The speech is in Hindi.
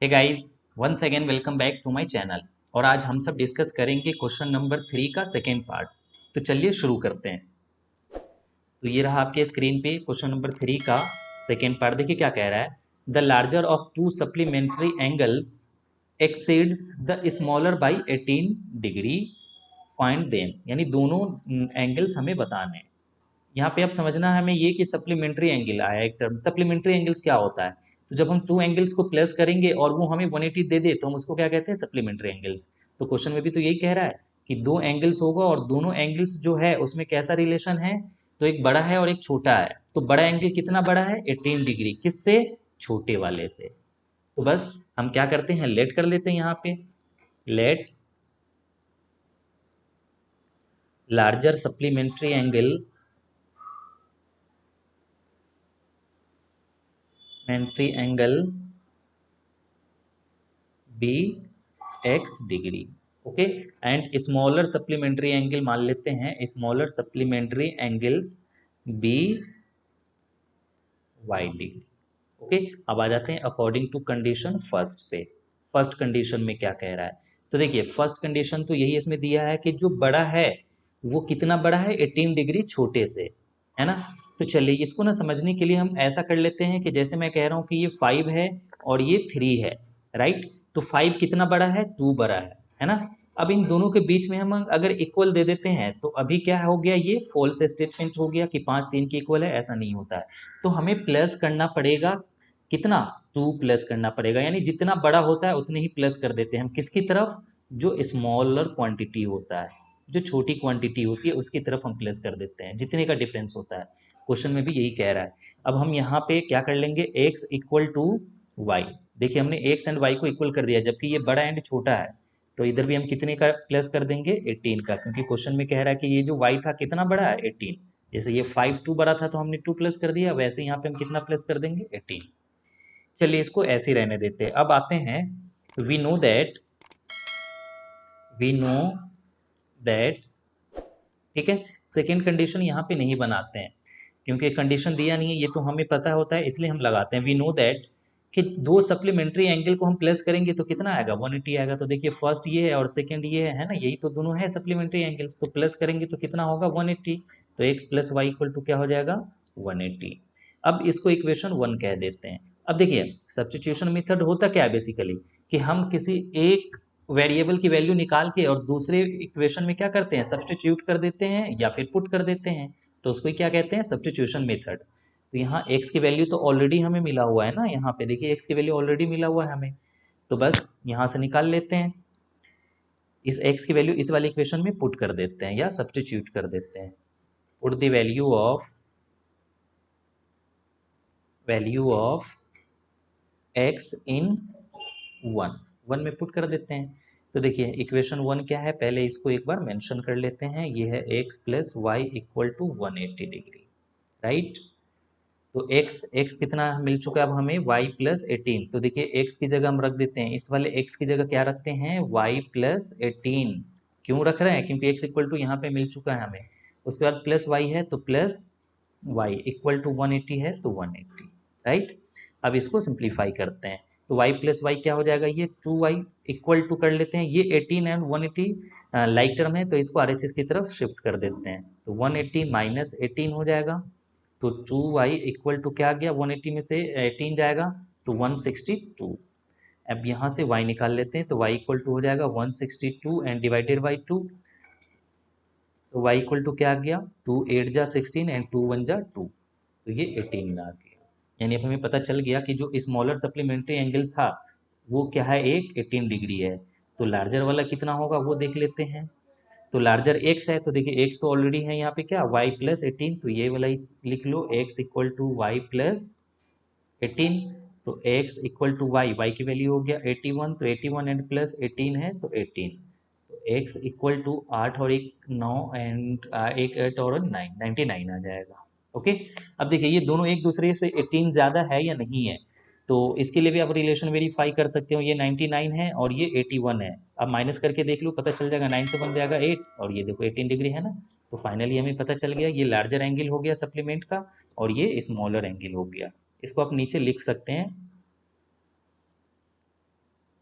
Hey guys, once again welcome back to my channel. और आज हम सब डिस्कस करेंगे क्वेश्चन नंबर 3 का सेकेंड पार्ट। तो चलिए शुरू करते हैं। तो ये रहा आपके स्क्रीन पे क्वेश्चन नंबर 3 का सेकेंड पार्ट। देखिए क्या कह रहा है। The larger of to supplementary angles exceeds the smaller by 18 degree, find them. यानी दोनों एंगल्स हमें बताने हैं। यहाँ पे अब समझना है हमें ये कि सप्लीमेंट्री एंगल आया एक टर्म। सप्लीमेंट्री एंगल्स क्या होता है? तो जब हम टू एंगल्स को प्लस करेंगे और वो हमें 180 दे दे तो हम उसको क्या कहते हैं? Supplementary angles. तो क्वेश्चन में भी तो यही कह रहा है कि दो एंगल्स होगा और दोनों एंगल्स जो है उसमें कैसा रिलेशन है? तो एक बड़ा है और एक छोटा है। तो बड़ा एंगल कितना बड़ा है? 18 डिग्री। किससे? छोटे वाले से। तो बस हम क्या करते हैं, लेट कर लेते हैं यहाँ पे। Let larger supplementary angle be x degree. Okay. And smaller supplementary angle मान लेते हैं, smaller supplementary angles be y degree. Okay. अब आ जाते हैं अकॉर्डिंग टू कंडीशन फर्स्ट पे। फर्स्ट कंडीशन में क्या कह रहा है? तो देखिए फर्स्ट कंडीशन तो यही इसमें दिया है कि जो बड़ा है वो कितना बड़ा है? 18 डिग्री छोटे से, है ना। तो चलिए इसको ना समझने के लिए हम ऐसा कर लेते हैं कि जैसे मैं कह रहा हूँ कि ये 5 है और ये 3 है, राइट। तो 5 कितना बड़ा है? 2 बड़ा है ना। अब इन दोनों के बीच में हम अगर इक्वल दे देते हैं तो अभी क्या हो गया? ये फॉल्स स्टेटमेंट हो गया कि 5 3 के इक्वल है, ऐसा नहीं होता है। तो हमें प्लस करना पड़ेगा। कितना? 2 प्लस करना पड़ेगा। यानी जितना बड़ा होता है उतने ही प्लस कर देते हैं हम। किसकी तरफ? जो स्मॉलर क्वांटिटी होता है, जो छोटी क्वांटिटी होती है उसकी तरफ हम प्लस कर देते हैं, जितने का डिफरेंस होता है। क्वेश्चन में भी यही कह रहा है। अब हम यहाँ पे क्या कर लेंगे? x equal to y. देखिए हमने x एंड y को इक्वल कर दिया, जबकि ये बड़ा एंड छोटा है। तो इधर भी हम कितने का प्लस कर देंगे? 18 का, क्योंकि क्वेश्चन में कह रहा है कि ये जो y था कितना बड़ा है? 18। जैसे ये 5 2 बड़ा था तो हमने 2 प्लस कर दिया, वैसे यहाँ पे हम कितना प्लस कर देंगे? 18। चलिए इसको ऐसे ही रहने देते हैं। अब आते हैं, we know that, we know that, ठीक है। सेकेंड कंडीशन यहाँ पे नहीं बनाते हैं क्योंकि कंडीशन दिया नहीं है, ये तो हमें पता होता है, इसलिए हम लगाते हैं वी नो दैट कि दो सप्लीमेंट्री एंगल को हम प्लस करेंगे तो कितना आएगा? 180 आएगा। तो देखिए फर्स्ट ये है और सेकंड ये है ना, यही तो दोनों है सप्लीमेंट्री एंगल्स। तो प्लस करेंगे तो कितना होगा? 180। तो x plus y equal to क्या हो जाएगा? 180। अब इसको इक्वेशन 1 कह देते हैं। अब देखिए सब्स्टिट्यूशन मेथड होता क्या है बेसिकली, कि हम किसी एक वेरिएबल की वैल्यू निकाल के और दूसरे इक्वेशन में क्या करते हैं? सब्स्टिट्यूट कर देते हैं या फिर पुट कर देते हैं। तो उसको क्या कहते हैं? Substitution method. तो यहाँ x की वैल्यू तो ऑलरेडी हमें मिला हुआ है ना, यहाँ पे देखिए x की वैल्यू ऑलरेडी मिला हुआ है हमें। तो बस यहाँ से निकाल लेते हैं, इस x की वैल्यू इस वाली इक्वेशन में पुट कर देते हैं या सब्स्टिट्यूट कर देते हैं। Put the value of x इन 1 में पुट कर देते हैं। तो देखिए इक्वेशन 1 क्या है, पहले इसको एक बार मेंशन कर लेते हैं। ये है x plus y equal to 180 degree, right. तो x कितना मिल चुका है अब हमें? y plus 18। तो देखिए x की जगह हम रख देते हैं, इस वाले x की जगह क्या रखते हैं? y plus 18। क्यों रख रहे हैं? क्योंकि x इक्वल टू यहाँ पे मिल चुका है हमें। उसके बाद प्लस y है तो प्लस y इक्वल टू 180 है तो 180, राइट। अब इसको सिंप्लीफाई करते हैं तो y प्लस वाई क्या हो जाएगा? ये 2y इक्वल टू कर लेते हैं, ये 18 एंड 180 लाइक टर्म है तो इसको RHS की तरफ शिफ्ट कर देते हैं। तो 180 माइनस 18 हो जाएगा। तो 2y इक्वल टू क्या आ गया? 180 में से 18 जाएगा तो 162। अब यहाँ से y निकाल लेते हैं तो y इक्वल टू हो जाएगा 162 एंड डिवाइडेड बाई 2। तो y इक्वल टू क्या आ गया? 2 8 जा 16 एंड 2 1 जा 2। तो ये 18 में आ गया। यानी अब हमें पता चल गया कि जो स्मॉलर सप्लीमेंट्री एंगल्स था वो क्या है? एक 18 डिग्री है। तो लार्जर वाला कितना होगा वो देख लेते हैं। तो लार्जर x है तो देखिए x तो ऑलरेडी है यहाँ पे क्या? y plus 18। तो ये वाला ही लिख लो, x equal to y plus 18। तो x इक्वल टू y की वैल्यू हो गया 81। तो 81 एंड प्लस 18 है तो 18। तो x इक्वल टू 8 और एक 9 एंड एक 8 और 9 99 आ जाएगा। ओके। अब देखिए ये दोनों एक दूसरे से 18 ज़्यादा है या नहीं है, तो इसके लिए भी आप रिलेशन वेरीफाई कर सकते हो। ये 99 है और ये 81 है। अब माइनस करके देख लो, पता चल जाएगा। 9 से बन जाएगा 8 और ये देखो 18 डिग्री है ना। तो फाइनली हमें पता चल गया ये लार्जर एंगल हो गया सप्लीमेंट का और ये स्मॉलर एंगल हो गया। इसको आप नीचे लिख सकते हैं